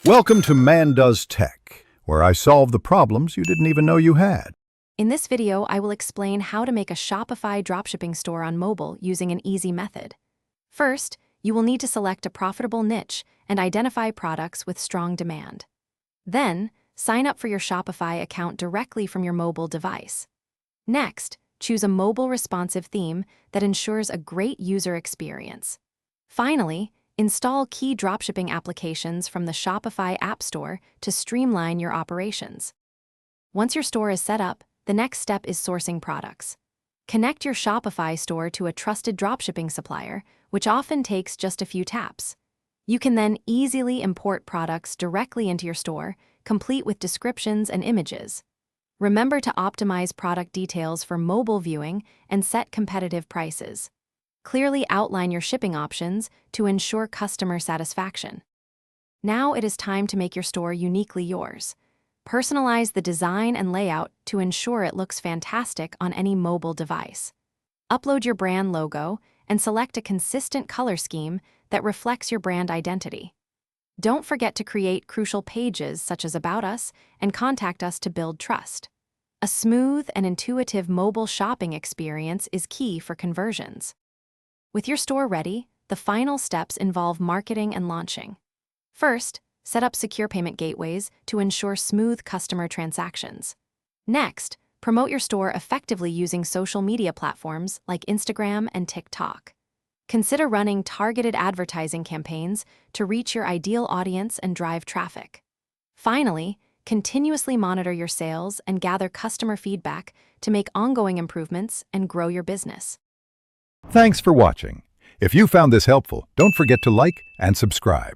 Welcome to Man Does Tech, where I solve the problems you didn't even know you had. In this video, I will explain how to make a Shopify dropshipping store on mobile using an easy method. First, you will need to select a profitable niche and identify products with strong demand. Then, sign up for your Shopify account directly from your mobile device. Next, choose a mobile responsive theme that ensures a great user experience. Finally, install key dropshipping applications from the Shopify App Store to streamline your operations. Once your store is set up, the next step is sourcing products. Connect your Shopify store to a trusted dropshipping supplier, which often takes just a few taps. You can then easily import products directly into your store, complete with descriptions and images. Remember to optimize product details for mobile viewing and set competitive prices. Clearly outline your shipping options to ensure customer satisfaction. Now it is time to make your store uniquely yours. Personalize the design and layout to ensure it looks fantastic on any mobile device. Upload your brand logo and select a consistent color scheme that reflects your brand identity. Don't forget to create crucial pages such as About Us and Contact Us to build trust. A smooth and intuitive mobile shopping experience is key for conversions. With your store ready, the final steps involve marketing and launching. First, set up secure payment gateways to ensure smooth customer transactions. Next, promote your store effectively using social media platforms like Instagram and TikTok. Consider running targeted advertising campaigns to reach your ideal audience and drive traffic. Finally, continuously monitor your sales and gather customer feedback to make ongoing improvements and grow your business. Thanks for watching. If you found this helpful, don't forget to like and subscribe.